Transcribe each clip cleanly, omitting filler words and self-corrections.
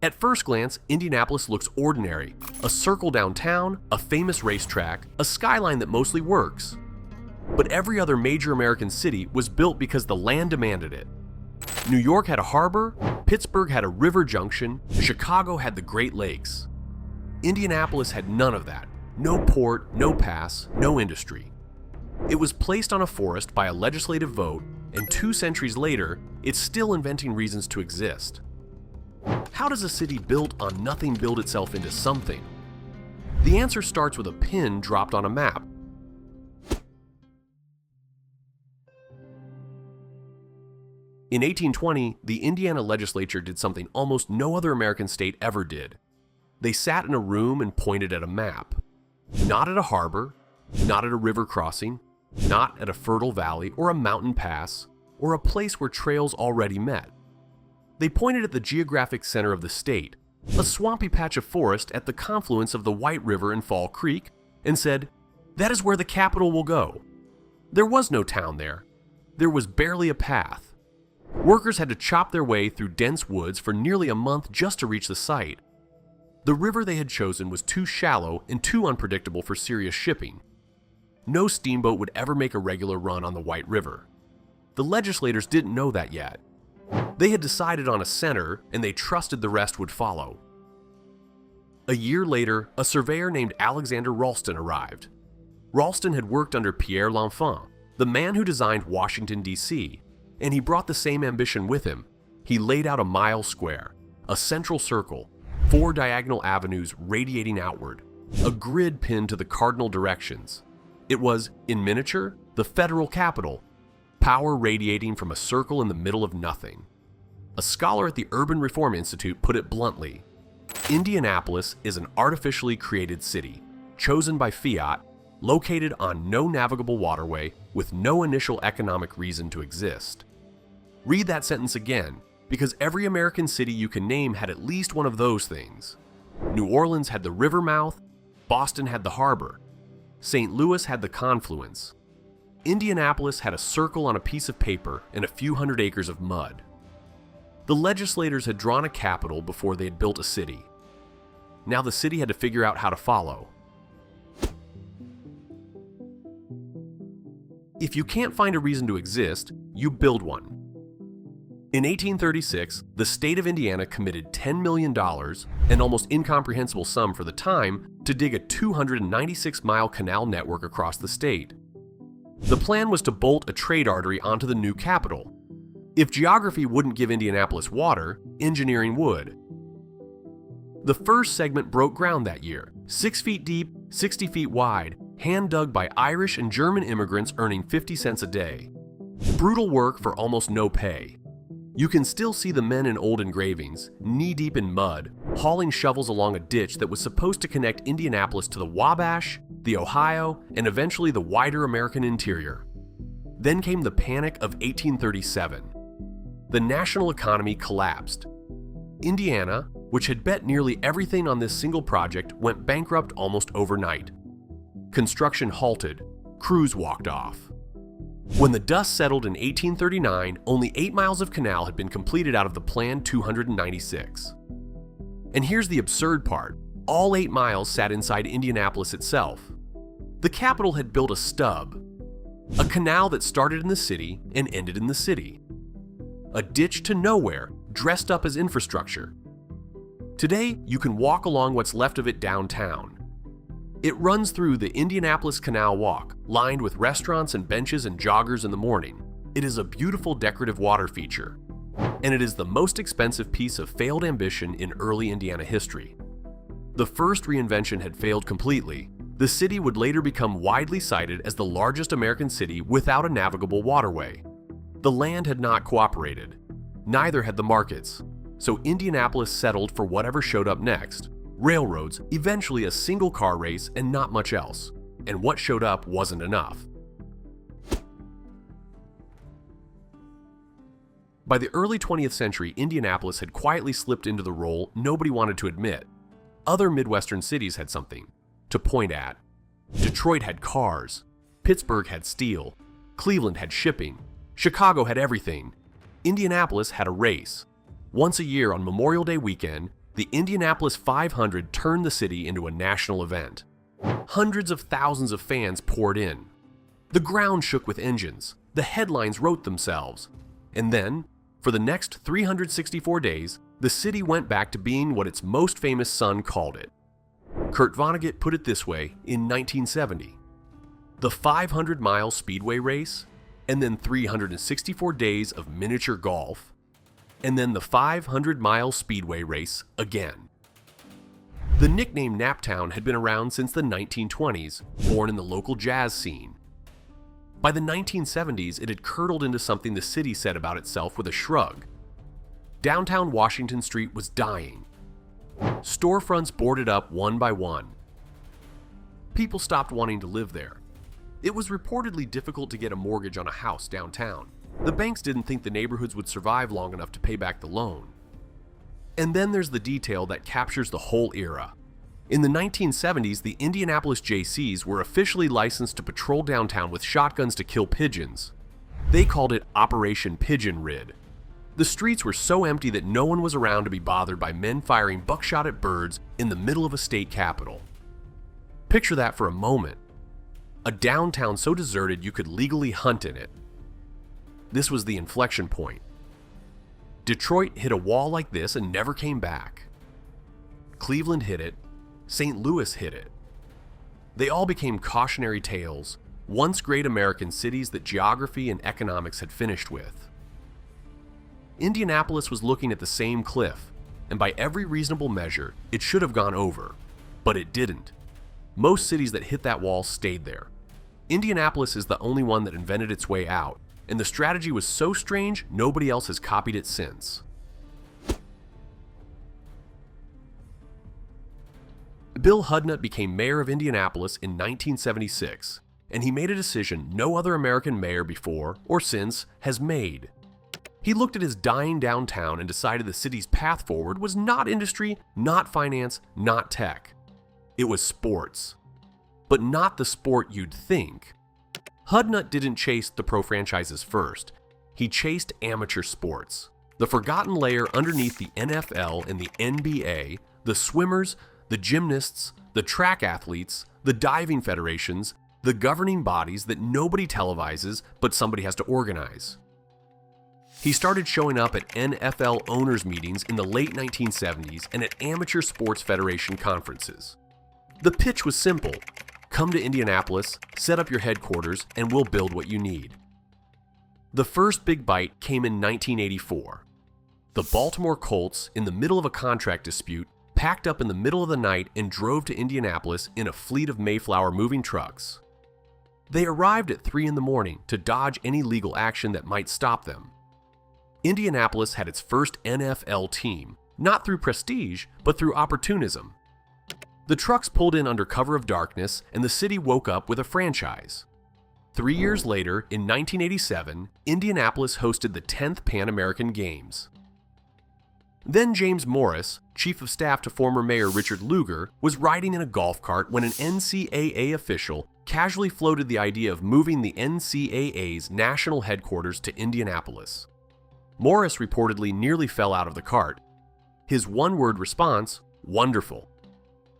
At first glance, Indianapolis looks ordinary. A circle downtown, a famous racetrack, a skyline that mostly works. But every other major American city was built because the land demanded it. New York had a harbor, Pittsburgh had a river junction, Chicago had the Great Lakes. Indianapolis had none of that. No port, no pass, no industry. It was placed on a forest by a legislative vote, and 2 centuries later, it's still inventing reasons to exist. How does a city built on nothing build itself into something? The answer starts with a pin dropped on a map. In 1820, the Indiana legislature did something almost no other American state ever did. They sat in a room and pointed at a map. Not at a harbor, not at a river crossing, not at a fertile valley or a mountain pass, or a place where trails already met. They pointed at the geographic center of the state, a swampy patch of forest at the confluence of the White River and Fall Creek, and said, "That is where the capital will go." There was no town there. There was barely a path. Workers had to chop their way through dense woods for nearly a month just to reach the site. The river they had chosen was too shallow and too unpredictable for serious shipping. No steamboat would ever make a regular run on the White River. The legislators didn't know that yet. They had decided on a center, and they trusted the rest would follow. A year later, a surveyor named Alexander Ralston arrived. Ralston had worked under Pierre L'Enfant, the man who designed Washington, D.C., and he brought the same ambition with him. He laid out a mile square, a central circle, 4 diagonal avenues radiating outward, a grid pinned to the cardinal directions. It was, in miniature, the federal capital, power radiating from a circle in the middle of nothing. A scholar at the Urban Reform Institute put it bluntly: Indianapolis is an artificially created city, chosen by fiat, located on no navigable waterway with no initial economic reason to exist. Read that sentence again, because every American city you can name had at least one of those things. New Orleans had the river mouth, Boston had the harbor, St. Louis had the confluence. Indianapolis had a circle on a piece of paper and a few hundred acres of mud. The legislators had drawn a capital before they had built a city. Now the city had to figure out how to follow. If you can't find a reason to exist, you build one. In 1836, the state of Indiana committed $10 million, an almost incomprehensible sum for the time, to dig a 296-mile canal network across the state. The plan was to bolt a trade artery onto the new capital. If geography wouldn't give Indianapolis water, engineering would. The first segment broke ground that year, 6 feet deep, 60 feet wide, hand-dug by Irish and German immigrants earning 50 cents a day. Brutal work for almost no pay. You can still see the men in old engravings, knee-deep in mud, hauling shovels along a ditch that was supposed to connect Indianapolis to the Wabash, the Ohio, and eventually the wider American interior. Then came the Panic of 1837. The national economy collapsed. Indiana, which had bet nearly everything on this single project, went bankrupt almost overnight. Construction halted, crews walked off. When the dust settled in 1839, only 8 miles of canal had been completed out of the planned 296. And here's the absurd part: all 8 miles sat inside Indianapolis itself. The capital had built a stub, a canal that started in the city and ended in the city. A ditch to nowhere, dressed up as infrastructure. Today, you can walk along what's left of it downtown. It runs through the Indianapolis Canal Walk, lined with restaurants and benches and joggers in the morning. It is a beautiful decorative water feature, and it is the most expensive piece of failed ambition in early Indiana history. The first reinvention had failed completely. The city would later become widely cited as the largest American city without a navigable waterway. The land had not cooperated. Neither had the markets. So Indianapolis settled for whatever showed up next. Railroads, eventually a single car race, and not much else. And what showed up wasn't enough. By the early 20th century, Indianapolis had quietly slipped into the role nobody wanted to admit. Other Midwestern cities had something to point at. Detroit had cars. Pittsburgh had steel. Cleveland had shipping. Chicago had everything. Indianapolis had a race. Once a year on Memorial Day weekend, the Indianapolis 500 turned the city into a national event. Hundreds of thousands of fans poured in. The ground shook with engines, the headlines wrote themselves, and then, for the next 364 days, the city went back to being what its most famous son called it. Kurt Vonnegut put it this way in 1970. The 500-mile speedway race, and then 364 days of miniature golf, and then the 500-mile speedway race again. The nickname Naptown had been around since the 1920s, born in the local jazz scene. By the 1970s, it had curdled into something the city said about itself with a shrug. Downtown Washington Street was dying. Storefronts boarded up one by one. People stopped wanting to live there. It was reportedly difficult to get a mortgage on a house downtown. The banks didn't think the neighborhoods would survive long enough to pay back the loan. And then there's the detail that captures the whole era. In the 1970s, the Indianapolis JCs were officially licensed to patrol downtown with shotguns to kill pigeons. They called it Operation Pigeon Rid. The streets were so empty that no one was around to be bothered by men firing buckshot at birds in the middle of a state capitol. Picture that for a moment. A downtown so deserted you could legally hunt in it. This was the inflection point. Detroit hit a wall like this and never came back. Cleveland hit it. St. Louis hit it. They all became cautionary tales, once great American cities that geography and economics had finished with. Indianapolis was looking at the same cliff, and by every reasonable measure, it should have gone over, but it didn't. Most cities that hit that wall stayed there. Indianapolis is the only one that invented its way out, and the strategy was so strange nobody else has copied it since. Bill Hudnut became mayor of Indianapolis in 1976, and he made a decision no other American mayor before or since has made. He looked at his dying downtown and decided the city's path forward was not industry, not finance, not tech. It was sports. But not the sport you'd think. Hudnut didn't chase the pro franchises first. He chased amateur sports. The forgotten layer underneath the NFL and the NBA, the swimmers, the gymnasts, the track athletes, the diving federations, the governing bodies that nobody televises but somebody has to organize. He started showing up at NFL owners' meetings in the late 1970s and at amateur sports federation conferences. The pitch was simple. Come to Indianapolis, set up your headquarters, and we'll build what you need. The first big bite came in 1984. The Baltimore Colts, in the middle of a contract dispute, packed up in the middle of the night and drove to Indianapolis in a fleet of Mayflower moving trucks. They arrived at 3 in the morning to dodge any legal action that might stop them. Indianapolis had its first NFL team, not through prestige, but through opportunism. The trucks pulled in under cover of darkness, and the city woke up with a franchise. 3 years later, in 1987, Indianapolis hosted the 10th Pan American Games. Then James Morris, chief of staff to former Mayor Richard Lugar, was riding in a golf cart when an NCAA official casually floated the idea of moving the NCAA's national headquarters to Indianapolis. Morris reportedly nearly fell out of the cart. His one-word response, wonderful.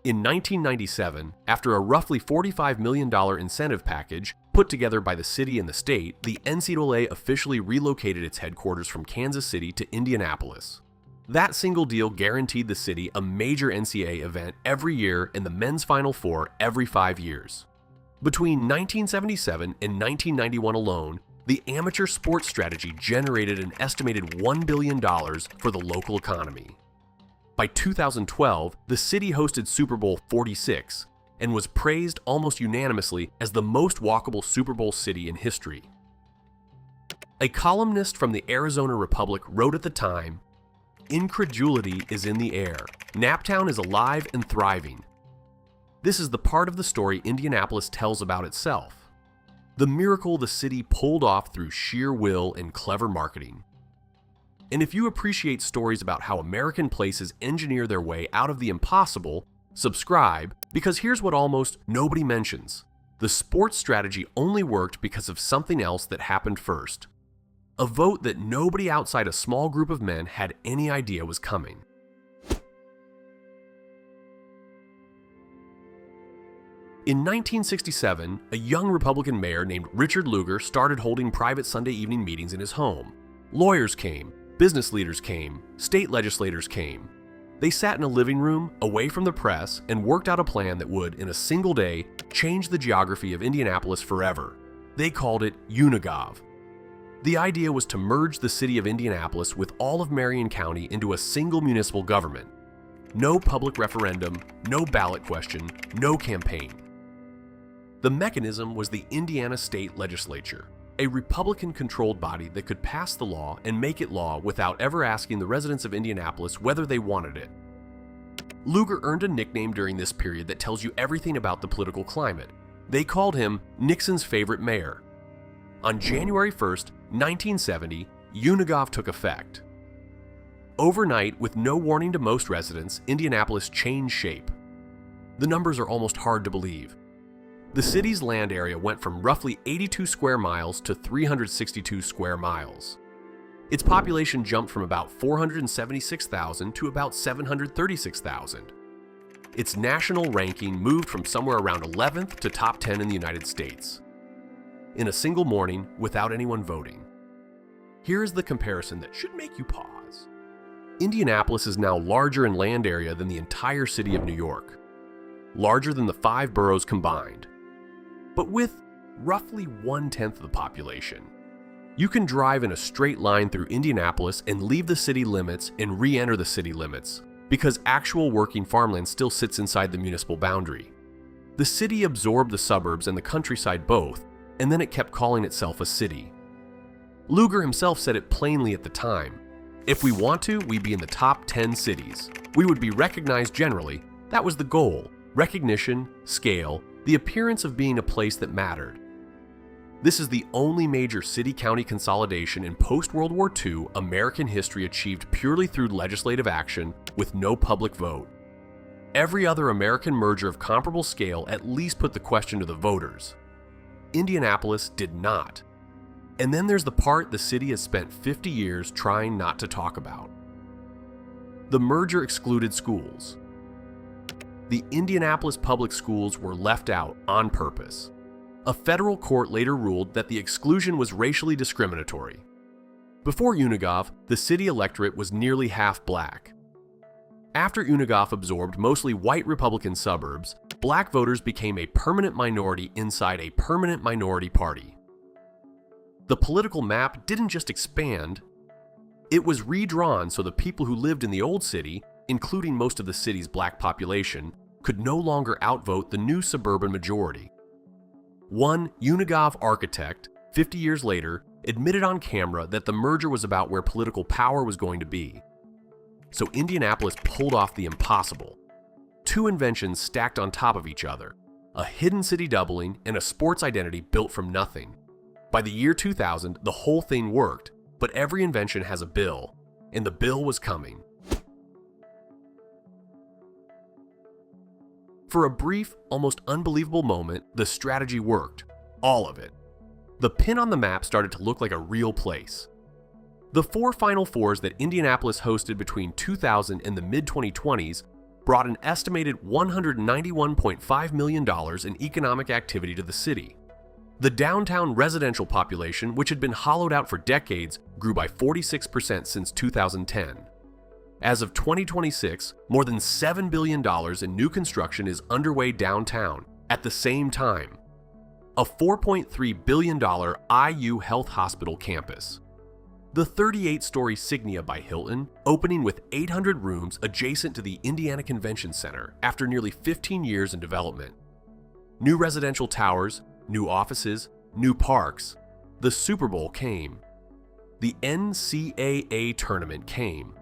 In 1997, after a roughly $45 million incentive package put together by the city and the state, the NCAA officially relocated its headquarters from Kansas City to Indianapolis. That single deal guaranteed the city a major NCAA event every year and the men's Final Four every 5 years. Between 1977 and 1991 alone, the amateur sports strategy generated an estimated $1 billion for the local economy. By 2012, the city hosted Super Bowl 46 and was praised almost unanimously as the most walkable Super Bowl city in history. A columnist from the Arizona Republic wrote at the time, "Incredulity is in the air. Naptown is alive and thriving." This is the part of the story Indianapolis tells about itself. The miracle the city pulled off through sheer will and clever marketing. And if you appreciate stories about how American places engineer their way out of the impossible, subscribe, because here's what almost nobody mentions. The sports strategy only worked because of something else that happened first. A vote that nobody outside a small group of men had any idea was coming. In 1967, a young Republican mayor named Richard Lugar started holding private Sunday evening meetings in his home. Lawyers came, business leaders came, state legislators came. They sat in a living room, away from the press, and worked out a plan that would, in a single day, change the geography of Indianapolis forever. They called it Unigov. The idea was to merge the city of Indianapolis with all of Marion County into a single municipal government. No public referendum, no ballot question, no campaign. The mechanism was the Indiana State Legislature, a Republican-controlled body that could pass the law and make it law without ever asking the residents of Indianapolis whether they wanted it. Lugar earned a nickname during this period that tells you everything about the political climate. They called him Nixon's favorite mayor. On January 1st, 1970, Unigov took effect. Overnight, with no warning to most residents, Indianapolis changed shape. The numbers are almost hard to believe. The city's land area went from roughly 82 square miles to 362 square miles. Its population jumped from about 476,000 to about 736,000. Its national ranking moved from somewhere around 11th to top 10 in the United States. In a single morning, without anyone voting. Here is the comparison that should make you pause. Indianapolis is now larger in land area than the entire city of New York. Larger than the 5 boroughs combined. But with roughly 1/10 of the population. You can drive in a straight line through Indianapolis and leave the city limits and re-enter the city limits, because actual working farmland still sits inside the municipal boundary. The city absorbed the suburbs and the countryside both, and then it kept calling itself a city. Lugar himself said it plainly at the time. If we want to, we'd be in the top 10 cities. We would be recognized generally. That was the goal. Recognition, scale, the appearance of being a place that mattered. This is the only major city-county consolidation in post-World War II American history achieved purely through legislative action with no public vote. Every other American merger of comparable scale at least put the question to the voters. Indianapolis did not. And then there's the part the city has spent 50 years trying not to talk about. The merger excluded schools. The Indianapolis public schools were left out on purpose. A federal court later ruled that the exclusion was racially discriminatory. Before Unigov, the city electorate was nearly half black. After Unigov absorbed mostly white Republican suburbs, black voters became a permanent minority inside a permanent minority party. The political map didn't just expand, it was redrawn so the people who lived in the old city, including most of the city's black population, could no longer outvote the new suburban majority. One Unigov architect, 50 years later, admitted on camera that the merger was about where political power was going to be. So Indianapolis pulled off the impossible. 2 inventions stacked on top of each other, a hidden city doubling and a sports identity built from nothing. By the year 2000, the whole thing worked, but every invention has a bill, and the bill was coming. For a brief, almost unbelievable moment, the strategy worked. All of it. The pin on the map started to look like a real place. The 4 Final Fours that Indianapolis hosted between 2000 and the mid-2020s brought an estimated $191.5 million in economic activity to the city. The downtown residential population, which had been hollowed out for decades, grew by 46% since 2010. As of 2026, more than $7 billion in new construction is underway downtown at the same time. A $4.3 billion IU Health Hospital campus. The 38-story Signia by Hilton, opening with 800 rooms adjacent to the Indiana Convention Center after nearly 15 years in development. New residential towers, new offices, new parks. The Super Bowl came. The NCAA tournament came.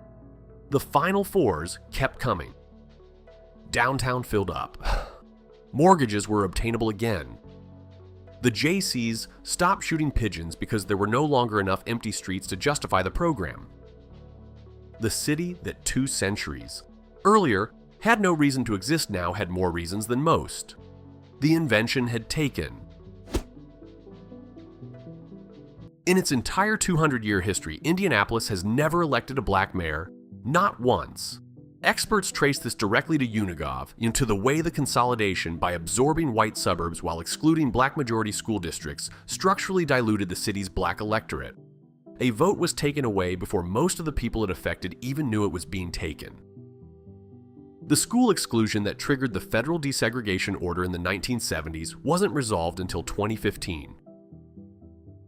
The Final Fours kept coming. Downtown filled up. Mortgages were obtainable again. The JCs stopped shooting pigeons because there were no longer enough empty streets to justify the program. The city that 2 centuries earlier had no reason to exist now had more reasons than most. The invention had taken. In its entire 200-year history, Indianapolis has never elected a black mayor, not once. Experts trace this directly to Unigov, to the way the consolidation by absorbing white suburbs while excluding black majority school districts structurally diluted the city's black electorate. A vote was taken away before most of the people it affected even knew it was being taken. The school exclusion that triggered the federal desegregation order in the 1970s wasn't resolved until 2015.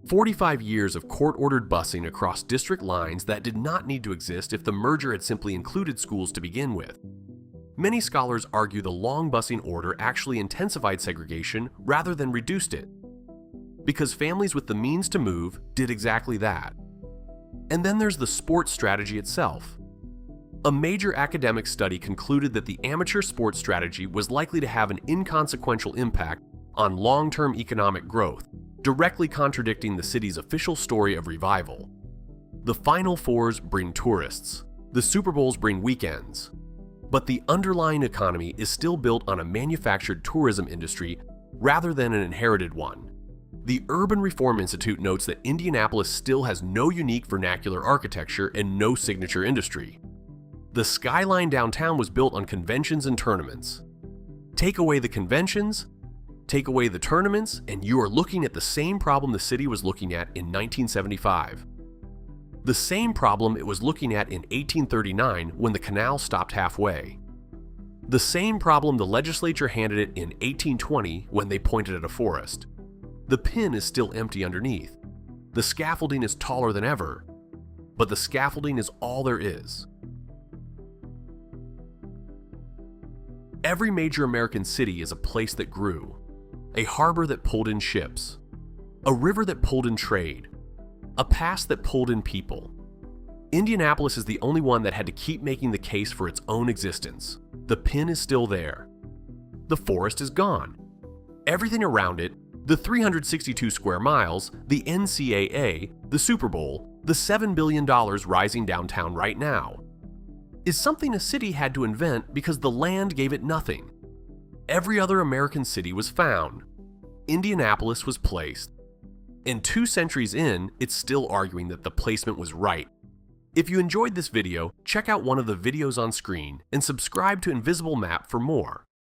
45 years of court-ordered busing across district lines that did not need to exist if the merger had simply included schools to begin with. Many scholars argue the long busing order actually intensified segregation rather than reduced it, because families with the means to move did exactly that. And then there's the sports strategy itself. A major academic study concluded that the amateur sports strategy was likely to have an inconsequential impact on long-term economic growth, directly contradicting the city's official story of revival. The Final Fours bring tourists. The Super Bowls bring weekends. But the underlying economy is still built on a manufactured tourism industry rather than an inherited one. The Urban Reform Institute notes that Indianapolis still has no unique vernacular architecture and no signature industry. The skyline downtown was built on conventions and tournaments. Take away the conventions, take away the tournaments, and you are looking at the same problem the city was looking at in 1975. The same problem it was looking at in 1839 when the Canal stopped halfway. The same problem the legislature handed it in 1820 when they pointed at a forest. The pin is still empty underneath. The scaffolding is taller than ever, but the scaffolding is all there is. Every major American city is a place that grew. A harbor that pulled in ships, a river that pulled in trade, a pass that pulled in people. Indianapolis is the only one that had to keep making the case for its own existence. The pin is still there. The forest is gone. Everything around it, the 362 square miles, the NCAA, the Super Bowl, the $7 billion rising downtown right now, is something a city had to invent because the land gave it nothing. Every other American city was found. Indianapolis was placed. And 2 centuries in, it's still arguing that the placement was right. If you enjoyed this video, check out one of the videos on screen and subscribe to Invisible Map for more.